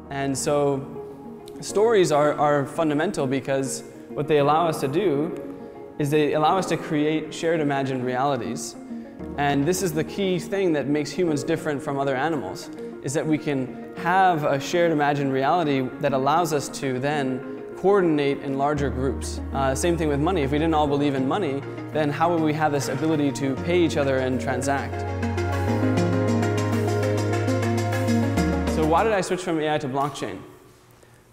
And so stories are fundamental because what they allow us to do is they allow us to create shared imagined realities. And this is the key thing that makes humans different from other animals, is that we can have a shared imagined reality that allows us to then coordinate in larger groups. Same thing with money. If we didn't all believe in money, then how would we have this ability to pay each other and transact? So why did I switch from AI to blockchain?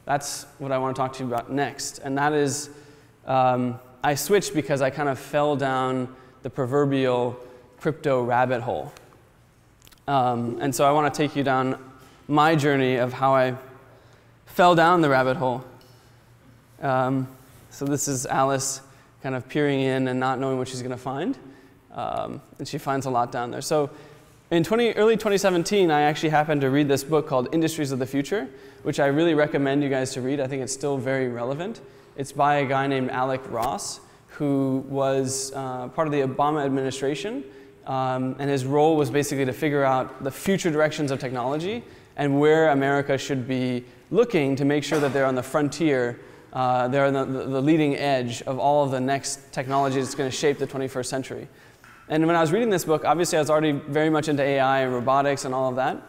That's what I want to talk to you about next. And that is, I switched because I kind of fell down the proverbial crypto rabbit hole. And so I want to take you down my journey of how I fell down the rabbit hole. So this is Alice kind of peering in and not knowing what she's going to find. And she finds a lot down there. So in early 2017, I actually happened to read this book called Industries of the Future, which I really recommend you guys to read. I think it's still very relevant. It's by a guy named Alec Ross, who was part of the Obama administration. And his role was basically to figure out the future directions of technology and where America should be looking to make sure that they're on the frontier, they're on the leading edge of all of the next technology that's going to shape the 21st century. And when I was reading this book, obviously I was already very much into AI and robotics and all of that.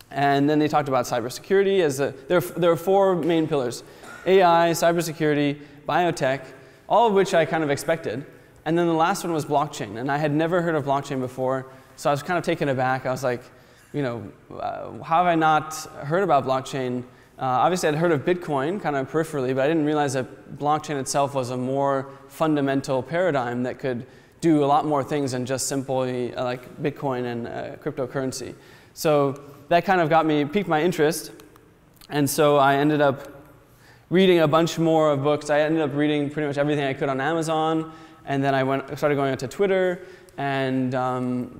And then they talked about cybersecurity as there are four main pillars: AI, cybersecurity, biotech, all of which I kind of expected. And then the last one was blockchain. And I had never heard of blockchain before, so I was kind of taken aback. I was like, you know, how have I not heard about blockchain? Obviously, I'd heard of Bitcoin kind of peripherally, but I didn't realize that blockchain itself was a more fundamental paradigm that could do a lot more things than just simply like Bitcoin and cryptocurrency. So that kind of piqued my interest. And so I ended up reading a bunch more of books. I ended up reading pretty much everything I could on Amazon. And then I started going onto Twitter and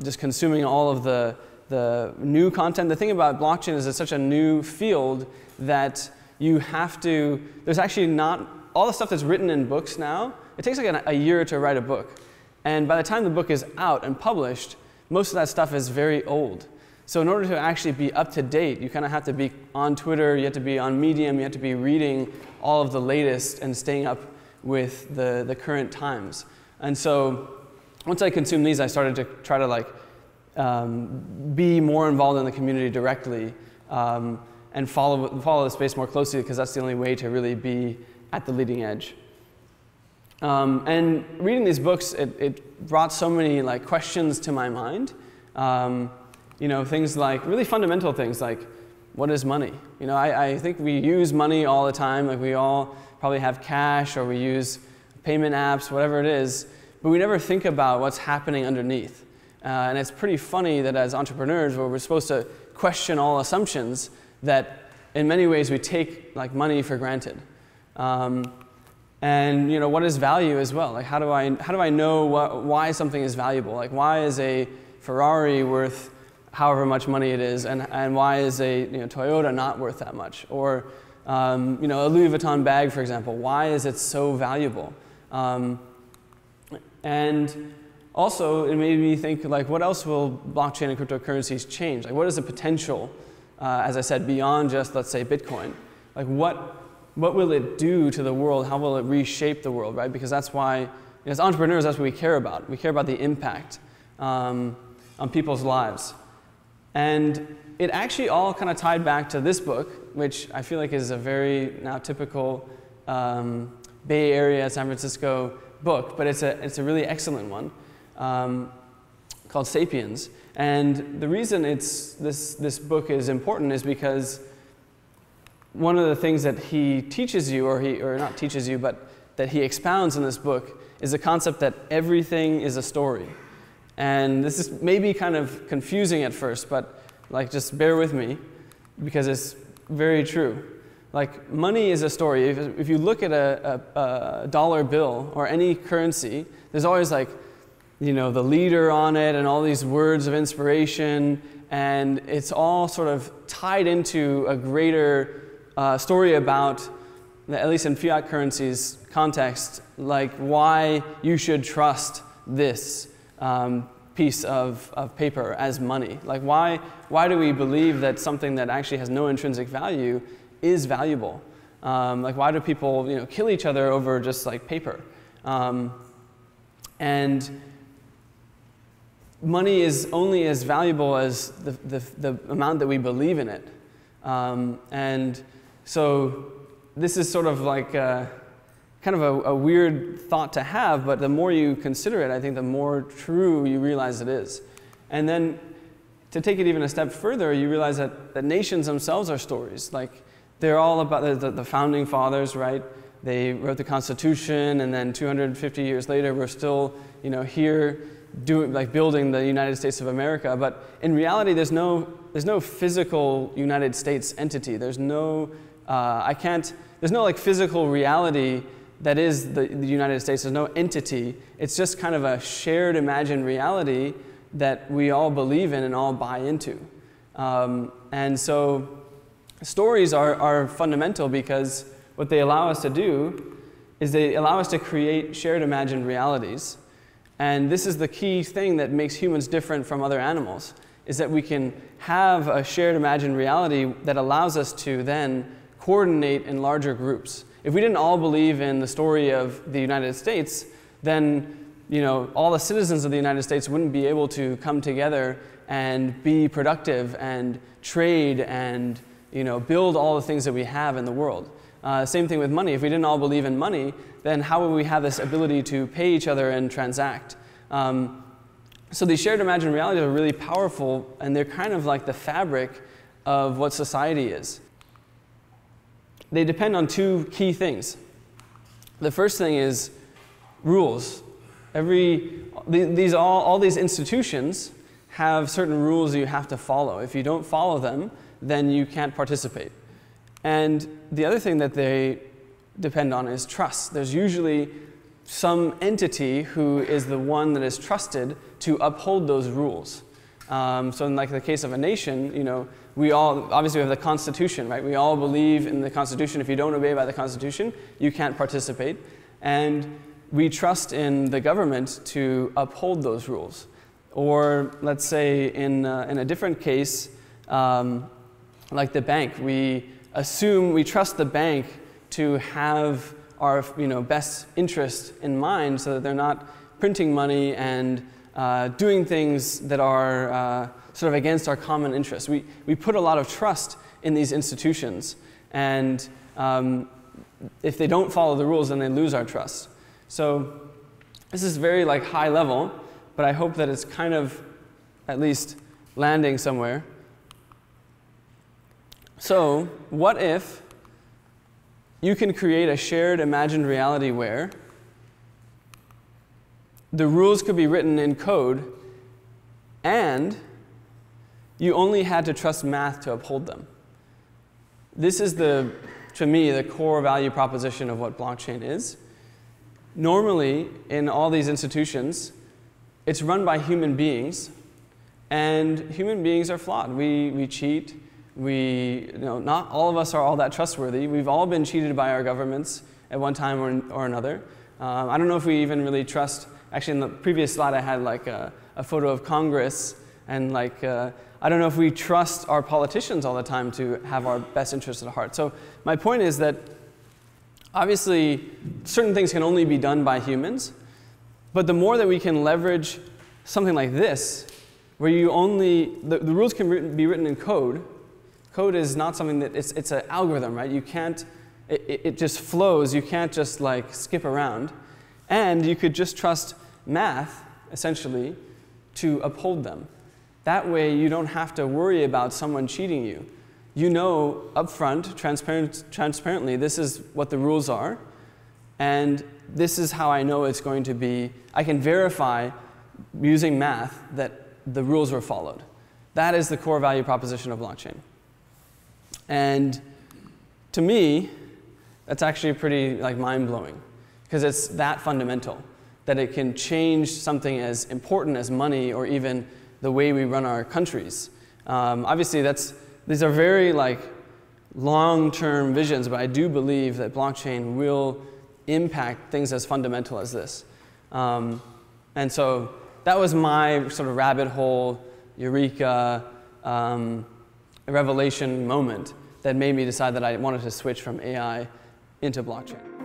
just consuming all of the new content. The thing about blockchain is it's such a new field that you have to, there's actually not, all the stuff that's written in books now, it takes like a year to write a book. And by the time the book is out and published, most of that stuff is very old. So in order to actually be up to date, you kind of have to be on Twitter, you have to be on Medium, you have to be reading all of the latest and staying up with the current times. And so once I consumed these, I started to try to like be more involved in the community directly and follow the space more closely, because that's the only way to really be at the leading edge. And reading these books, it brought so many like questions to my mind. You know, things like really fundamental things like, what is money? You know, I think we use money all the time. Like we all probably have cash, or we use payment apps, whatever it is, but we never think about what's happening underneath. And it's pretty funny that as entrepreneurs, where we're supposed to question all assumptions, that in many ways we take like money for granted. And you know, what is value as well? Like how do I know why something is valuable? Like why is a Ferrari worth however much money it is, and why is a Toyota not worth that much? Or you know, a Louis Vuitton bag, for example, why is it so valuable? And also, it made me think, like, what else will blockchain and cryptocurrencies change? Like, what is the potential, as I said, beyond just, let's say, Bitcoin? Like, what will it do to the world? How will it reshape the world, right? Because that's why, as entrepreneurs, that's what we care about. We care about the impact on people's lives. And it actually all kind of tied back to this book, which I feel like is a very now typical Bay Area, San Francisco book, but it's a really excellent one called Sapiens. And the reason this book is important is because one of the things that he teaches you, or not teaches you, but that he expounds in this book, is the concept that everything is a story. And this is maybe kind of confusing at first, but like just bear with me, because it's very true. Like, money is a story. If you look at a dollar bill or any currency, there's always like, you know, the leader on it and all these words of inspiration, and it's all sort of tied into a greater story about, at least in fiat currencies context, like why you should trust this piece of paper as money? Like why do we believe that something that actually has no intrinsic value is valuable? Like why do people kill each other over just like paper? And money is only as valuable as the amount that we believe in it. And so this is sort of like kind of a weird thought to have, but the more you consider it, I think the more true you realize it is. And then to take it even a step further, you realize that nations themselves are stories. Like they're all about the founding fathers, right? They wrote the Constitution, and then 250 years later, we're still here building the United States of America. But in reality, there's no physical United States entity. There's no like physical reality that is the United States. There's no entity. It's just kind of a shared imagined reality that we all believe in and all buy into. And so stories are fundamental because what they allow us to do is they allow us to create shared imagined realities. And this is the key thing that makes humans different from other animals, is that we can have a shared imagined reality that allows us to then coordinate in larger groups. If we didn't all believe in the story of the United States, then all the citizens of the United States wouldn't be able to come together and be productive and trade and build all the things that we have in the world. Same thing with money. If we didn't all believe in money, then how would we have this ability to pay each other and transact? So these shared imagined realities are really powerful, and they're kind of like the fabric of what society is. They depend on two key things. The first thing is rules. All these institutions have certain rules you have to follow. If you don't follow them, then you can't participate. And the other thing that they depend on is trust. There's usually some entity who is the one that is trusted to uphold those rules. So in like the case of a nation, we all, obviously we have the Constitution, right? We all believe in the Constitution. If you don't obey by the Constitution, you can't participate. And we trust in the government to uphold those rules. Or let's say in a different case, like the bank, we trust the bank to have our best interest in mind so that they're not printing money and doing things that are sort of against our common interests. We put a lot of trust in these institutions, and if they don't follow the rules, then they lose our trust. So this is very high level, but I hope that it's kind of at least landing somewhere. So what if you can create a shared imagined reality where the rules could be written in code and you only had to trust math to uphold them? This is to me, the core value proposition of what blockchain is. Normally, in all these institutions, it's run by human beings, and human beings are flawed. We cheat. Not all of us are all that trustworthy. We've all been cheated by our governments at one time or another. I don't know if we even really trust. Actually, in the previous slide, I had a photo of Congress, and I don't know if we trust our politicians all the time to have our best interests at heart. So my point is that obviously certain things can only be done by humans, but the more that we can leverage something like this, where the rules can be written in code. Code is not something that it's an algorithm, right? You can't. It just flows. You can't just skip around, and you could just trust math essentially to uphold them. That way, you don't have to worry about someone cheating you. You know upfront, transparently, this is what the rules are, and this is how I know it's going to be. I can verify using math that the rules were followed. That is the core value proposition of blockchain. And to me, that's actually pretty mind-blowing, because it's that fundamental, that it can change something as important as money or even the way we run our countries. Obviously, these are very long-term visions, but I do believe that blockchain will impact things as fundamental as this. And so that was my sort of rabbit hole, eureka, revelation moment that made me decide that I wanted to switch from AI into blockchain.